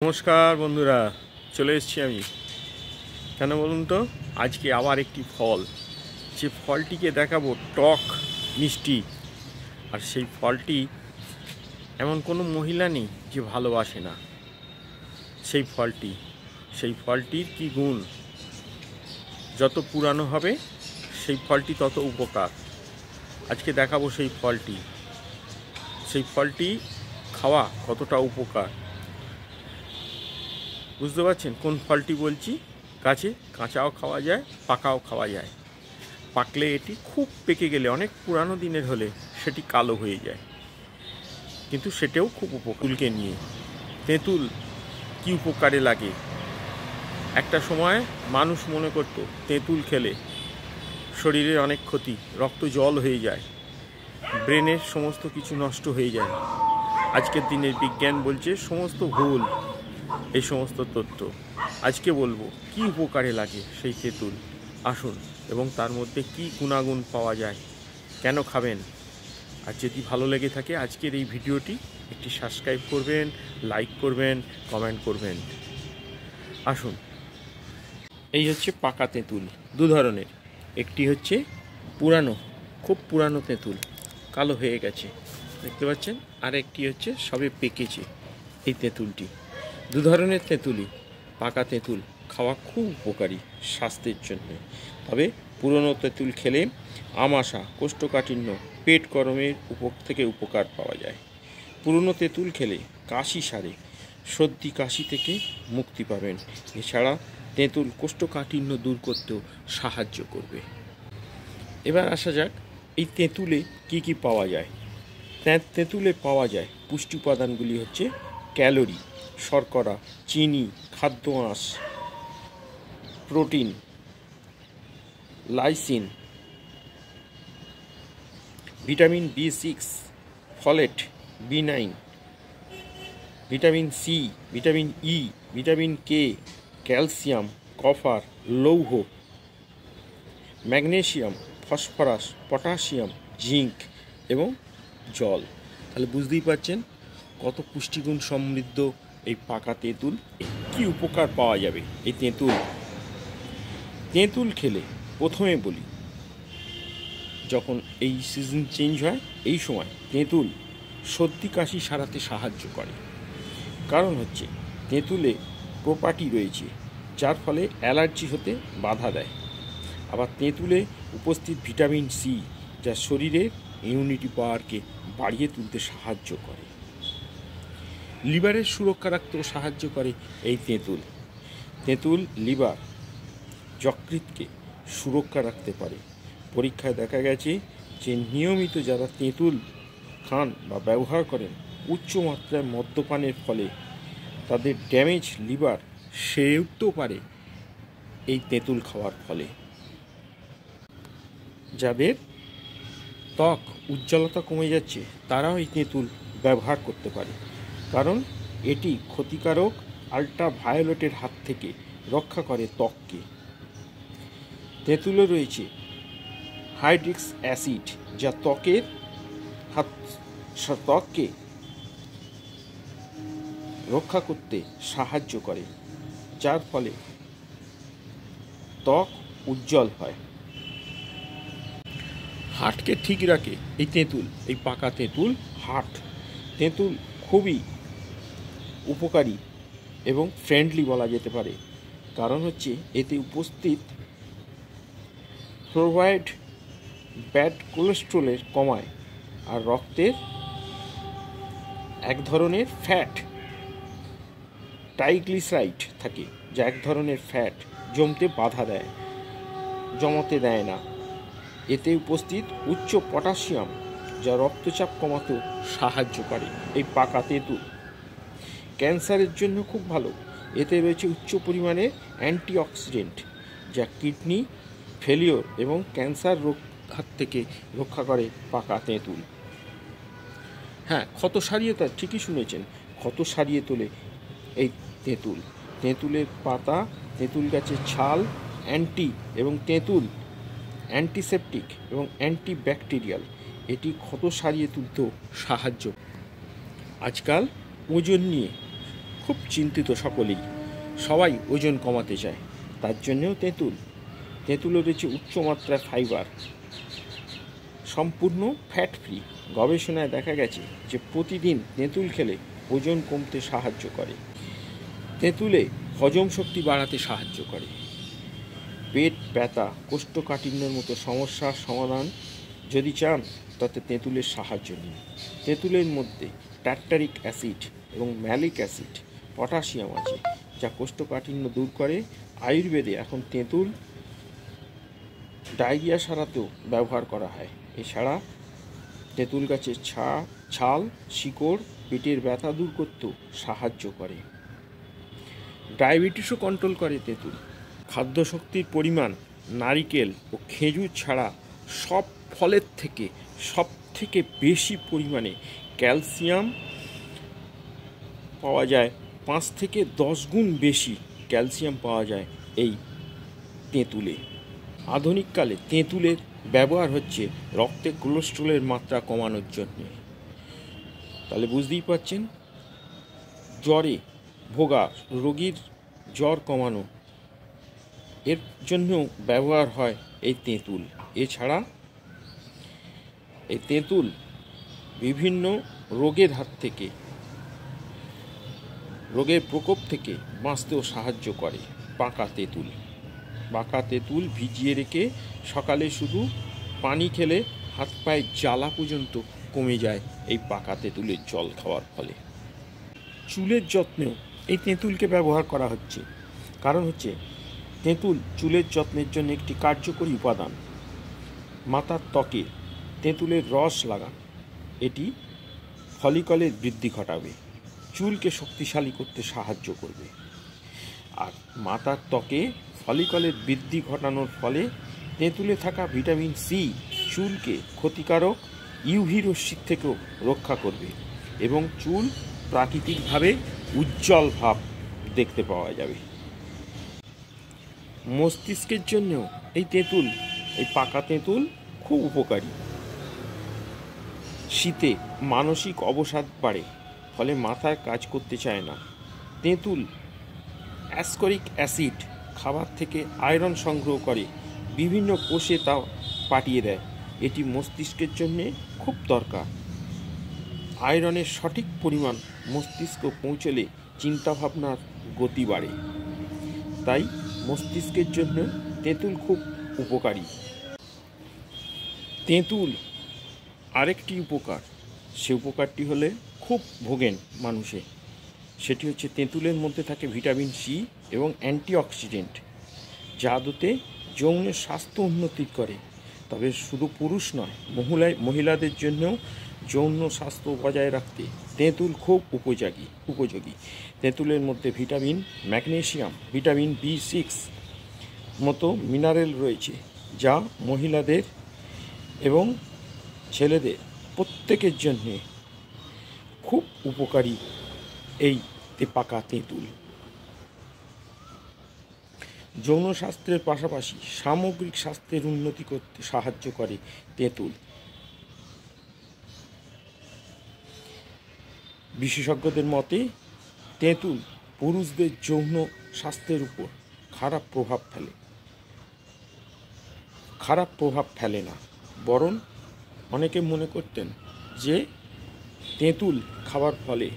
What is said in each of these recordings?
নমস্কার বন্ধুরা, চলে এসেছি আমি। কেন বলুন তো, আজকে আবার একটি ফল, যে ফলটিকে দেখাবো টক মিষ্টি। আর সেই ফলটি এমন কোনো মহিলা নেই যে ভালোবাসে না সেই ফলটির কি গুণ, যত পুরানো হবে সেই ফলটি তত উপকার। আজকে দেখাবো সেই ফলটি খাওয়া কতটা উপকার। বুঝতে পারছেন কোন ফলটি বলছি? গাছে কাঁচাও খাওয়া যায়, পাকাও খাওয়া যায়। পাকলে এটি খুব পেকে গেলে, অনেক পুরানো দিনের হলে সেটি কালো হয়ে যায়, কিন্তু সেটাও খুব উপকূলকে নিয়ে। তেঁতুল কি উপকারে লাগে। একটা সময় মানুষ মনে করত তেঁতুল খেলে শরীরে অনেক ক্ষতি, রক্ত জল হয়ে যায়, ব্রেনের সমস্ত কিছু নষ্ট হয়ে যায়। আজকের দিনের বিজ্ঞান বলছে সমস্ত ভুল এই সমস্ত তথ্য। আজকে বলবো কি উপকারে লাগে সেই তেঁতুল। আসুন, এবং তার মধ্যে কি গুণাগুণ পাওয়া যায়, কেন খাবেন। আর যদি ভালো লেগে থাকে আজকের এই ভিডিওটি, একটি সাবস্ক্রাইব করবেন, লাইক করবেন, কমেন্ট করবেন। আসুন, এই হচ্ছে পাকা তেঁতুল, দু ধরনের। একটি হচ্ছে পুরানো, খুব পুরানো তেঁতুল, কালো হয়ে গেছে, দেখতে পাচ্ছেন। আর একটি হচ্ছে সবে পেকেছে। এই তেঁতুলটি, দু ধরনের তেঁতুলই। পাকা তেঁতুল খাওয়া খুব উপকারী স্বাস্থ্যের জন্য। তবে পুরনো তেঁতুল খেলে আমাশা, কোষ্ঠকাঠিন্য, পেট গরমের থেকে উপকার পাওয়া যায়। পুরনো তেঁতুল খেলে কাশি সারে, সর্দি কাশি থেকে মুক্তি পাবেন। এছাড়া তেঁতুল কোষ্ঠকাঠিন্য দূর করতেও সাহায্য করবে। এবার আসা যাক এই তেঁতুলে কি কি পাওয়া যায়। তেঁতুলে পাওয়া যায় পুষ্টি উপাদানগুলি হচ্ছে ক্যালোরি, শর্করা, চিনি, খাদ্য আঁশ, protein, lysine, vitamin B6, folate, B9, vitamin C, vitamin E, vitamin K, calcium, copper, লৌহ, ম্যাগনেসিয়াম, ফসফরাস, পটাশিয়াম, জিঙ্ক এবং জল। তাহলে বুঝতেই পারছেন কত পুষ্টিগুণ সমৃদ্ধ এই পাকা তেঁতুল। কি উপকার পাওয়া যাবে এই তেঁতুল খেলে। প্রথমে বলি, যখন এই সিজন চেঞ্জ হয় এই সময় তেঁতুল সর্দি কাশি সারাতে সাহায্য করে। কারণ হচ্ছে তেঁতুলে প্রপার্টি রয়েছে যার ফলে অ্যালার্জি হতে বাধা দেয়। আবার তেঁতুলে উপস্থিত ভিটামিন সি, যা শরীরের ইমিউনিটি পাওয়ারকে বাড়িয়ে তুলতে সাহায্য করে। লিভারের সুরক্ষা রাখতেও সাহায্য করে এই তেঁতুল লিভার, যকৃৎকে সুরক্ষা রাখতে পারে। পরীক্ষায় দেখা গেছে যে নিয়মিত যারা তেঁতুল খান বা ব্যবহার করেন, উচ্চ মাত্রায় মদ্যপানের ফলে তাদের ড্যামেজ লিভার সেরে উঠতেও পারে এই তেঁতুল খাওয়ার ফলে। যাদের ত্বক উজ্জ্বলতা কমে যাচ্ছে তারাও এই তেঁতুল ব্যবহার করতে পারে, কারণ এটি ক্ষতিকারক আল্ট্রাভায়োলেটের হাত থেকে রক্ষা করে ত্বককে। তেঁতুলে রয়েছে হাইড্রিক অ্যাসিড, যা ত্বককে রক্ষা করতে সাহায্য করে, যার ফলে ত্বক উজ্জ্বল হয়। হার্টকে ঠিক রাখে এই তেঁতুল, এই পাকা তেঁতুল। তেঁতুল খুবই উপকারী এবং ফ্রেন্ডলি বলা যেতে পারে। কারণ হচ্ছে এতে উপস্থিত ফ্লোরাইড ব্যাড কোলেস্ট্রলের কমায়, আর রক্তের এক ধরনের ফ্যাট, ট্রাইগ্লিসারাইড থাকে, যা এক ধরনের ফ্যাট জমতে দেয় না। এতে উপস্থিত উচ্চ পটাশিয়াম, যা রক্তচাপ কমাতেও সাহায্য করে। এই পাকা তেঁতুল ক্যান্সারের জন্য খুব ভালো। এতে রয়েছে উচ্চ পরিমাণে অ্যান্টিঅক্সিডেন্ট, যা কিডনি ফেলিওর এবং ক্যান্সার রোগ হাত থেকে রক্ষা করে পাকা তেঁতুল। হ্যাঁ, ক্ষত সারিয়ে, তার ঠিকই শুনেছেন, ক্ষত সারিয়ে তোলে এই তেঁতুলের পাতা, তেঁতুল গাছের ছাল তেঁতুল অ্যান্টিসেপটিক এবং অ্যান্টিব্যাকটেরিয়াল। এটি ক্ষত সারিয়ে তুলতেও সাহায্য। আজকাল ওজন নিয়ে খুব চিন্তিত সকলেই, সবাই ওজন কমাতে চায়, তার জন্যেও তেঁতুলে রয়েছে উচ্চমাত্রায় ফাইবার, সম্পূর্ণ ফ্যাট ফ্রি। গবেষণায় দেখা গেছে যে প্রতিদিন তেঁতুল খেলে ওজন কমতে সাহায্য করে। তেঁতুলে হজম শক্তি বাড়াতে সাহায্য করে। পেট ব্যথা, কোষ্ঠকাঠিন্যের মতো সমস্যার সমাধান যদি চান তাতে তেঁতুলের সাহায্য নিন। তেঁতুলের মধ্যে টার্টারিক অ্যাসিড এবং ম্যালিক অ্যাসিড, পটাশিয়াম আছে, যা কোষ্ঠকাঠিন্য দূর করে। আয়ুর্বেদে এখন তেঁতুল ডায়রিয়া সারাতেও ব্যবহার করা হয়। এছাড়া তেঁতুল গাছের ছাল, শিকড় পেটের ব্যথা দূর করতেও সাহায্য করে। ডায়াবেটিসও কন্ট্রোল করে তেঁতুল। খাদ্যশক্তির পরিমাণ নারিকেল ও খেজুর ছাড়া সব ফলের থেকে সবথেকে বেশি পরিমাণে ক্যালসিয়াম পাওয়া যায়। 5 থেকে 10 গুণ বেশি ক্যালসিয়াম পাওয়া যায় এই তেঁতুলে। আধুনিককালে তেঁতুলের ব্যবহার হচ্ছে রক্তে কোলেস্টেরলের মাত্রা কমানোর জন্য। তাহলে বুঝতেই পারছেন, জ্বরে ভোগা রোগীর জ্বর কমানো এর জন্যও ব্যবহার হয় এই তেঁতুল। এছাড়া এই তেঁতুল বিভিন্ন রোগের হাত থেকে, রোগের প্রকোপ থেকে বাঁচতেও সাহায্য করে। পাকা তেঁতুল ভিজিয়ে রেখে সকালে শুধু পানি খেলে হাত পায়ে জ্বালা পর্যন্ত কমে যায় এই পাকা তেঁতুলের জল খাওয়ার ফলে। চুলের যত্নেও এই তেঁতুলকে ব্যবহার করা হচ্ছে। কারণ হচ্ছে তেঁতুল চুলের যত্নের জন্য একটি কার্যকরী উপাদান। মাথার ত্বকে তেঁতুলের রস লাগান, এটি ফলিকলের বৃদ্ধি ঘটাবে, চুলকে শক্তিশালী করতে সাহায্য করবে। আর মাথার ত্বকে ফলিকলের বৃদ্ধি ঘটানোর ফলে তেঁতুলে থাকা ভিটামিন সি চুলকে ক্ষতিকারক ইউভি রশ্মির থেকেও রক্ষা করবে এবং চুল প্রাকৃতিকভাবে উজ্জ্বল ভাব দেখতে পাওয়া যাবে। মস্তিষ্কের জন্যও এই পাকা তেঁতুল খুব উপকারী। শীতে মানসিক অবসাদ বাড়ে, ফলে মাথায় কাজ করতে চায় না। তেঁতুল অ্যাসকরিক অ্যাসিড খাবার থেকে আয়রন সংগ্রহ করে বিভিন্ন কোষে তা পাঠিয়ে দেয়। এটি মস্তিষ্কের জন্যে খুব দরকার। আয়রনের সঠিক পরিমাণ মস্তিষ্ক পৌঁছলে চিন্তাভাবনার গতি বাড়ে। তাই মস্তিষ্কের জন্য তেঁতুল খুব উপকারী। তেঁতুল আরেকটি উপকার, সে উপকারটি হলে খুব ভোগেন মানুষে, সেটি হচ্ছে তেঁতুলের মধ্যে থাকে ভিটামিন সি এবং অ্যান্টিঅক্সিডেন্ট, যা আদতে যৌনের স্বাস্থ্য উন্নতি করে। তবে শুধু পুরুষ নয়, মহিলাদের জন্যও যৌন স্বাস্থ্য বজায় রাখতে তেঁতুল খুব উপযোগী। তেঁতুলের মধ্যে ভিটামিন, ম্যাগনেসিয়াম, ভিটামিন B6 মতো মিনারেল রয়েছে, যা মহিলাদের এবং ছেলেদের প্রত্যেকের জন্যে খুব উপকারী। এই পাকা তেঁতুল যৌন স্বাস্থ্যের পাশাপাশি সামগ্রিক স্বাস্থ্যের উন্নতি করতে সাহায্য করে তেঁতুল। বিশেষজ্ঞদের মতে তেঁতুল পুরুষদের যৌন স্বাস্থ্যের উপর খারাপ প্রভাব ফেলে না, বরং অনেকে মনে করতেন যে তেঁতুল খাওয়ার ফলে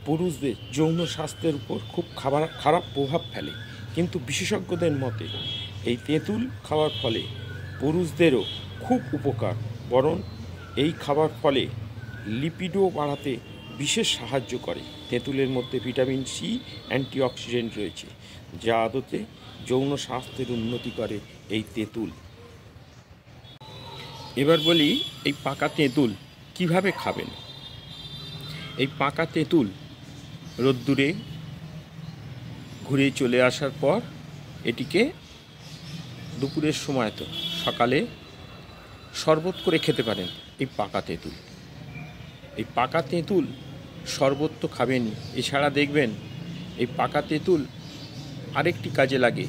পুরুষদের যৌন স্বাস্থ্যের উপর খুব খারাপ প্রভাব ফেলে। কিন্তু বিশেষজ্ঞদের মতে এই তেঁতুল খাওয়ার ফলে পুরুষদেরও খুব উপকার, বরং এই খাবার ফলে লিপিডও বাড়াতে বিশেষ সাহায্য করে। তেঁতুলের মধ্যে ভিটামিন সি, অ্যান্টিঅক্সিডেন্ট রয়েছে, যা আদতে যৌন স্বাস্থ্যের উন্নতি করে এই তেঁতুল। এবার বলি এই পাকা তেঁতুল কিভাবে খাবেন। এই পাকা তেঁতুল রোদ্দুরে ঘুরে চলে আসার পর এটিকে দুপুরের সময় তো সকালে শরবত করে খেতে পারেন। এই পাকা তেঁতুল শরবত তো খাবেনই, এছাড়া দেখবেন এই পাকা তেঁতুল আরেকটি কাজে লাগে।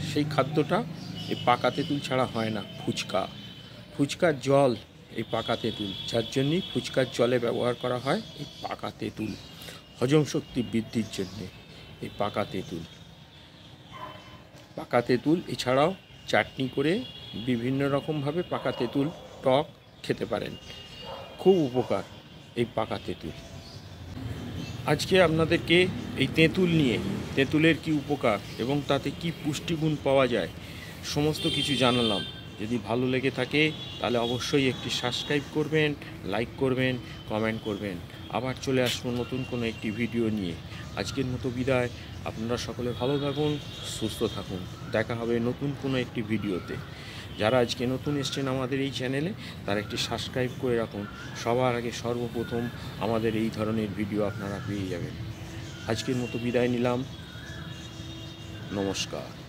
সেই খাদ্যটা এই পাকা তেঁতুল ছাড়া হয় না, ফুচকার জল এই পাকা তেঁতুল, যার জন্যই ফুচকার জলে ব্যবহার করা হয় এই পাকা তেঁতুল। হজম শক্তি বৃদ্ধির জন্যে এই পাকা তেঁতুল এছাড়াও চাটনি করে বিভিন্ন রকমভাবে পাকা তেঁতুল টক খেতে পারেন। খুব উপকার এই পাকা তেঁতুল। আজকে আপনাদেরকে এই তেঁতুল নিয়ে, তেঁতুলের কি উপকার এবং তাতে কি পুষ্টিগুণ পাওয়া যায় সমস্ত কিছু জানালাম। যদি ভালো লেগে থাকে তাহলে অবশ্যই একটি সাবস্ক্রাইব করবেন, লাইক করবেন, কমেন্ট করবেন। আবার চলে আসবো নতুন কোনো একটি ভিডিও নিয়ে। আজকের মতো বিদায়। আপনারা সকলে ভালো থাকুন, সুস্থ থাকুন। দেখা হবে নতুন কোনো একটি ভিডিওতে। যারা আজকে নতুন এসছেন আমাদের এই চ্যানেলে, তারা একটি সাবস্ক্রাইব করে রাখুন। সবার আগে সর্বপ্রথম আমাদের এই ধরনের ভিডিও আপনারা পেয়ে যাবেন। আজকের মতো বিদায় নিলাম। নমস্কার।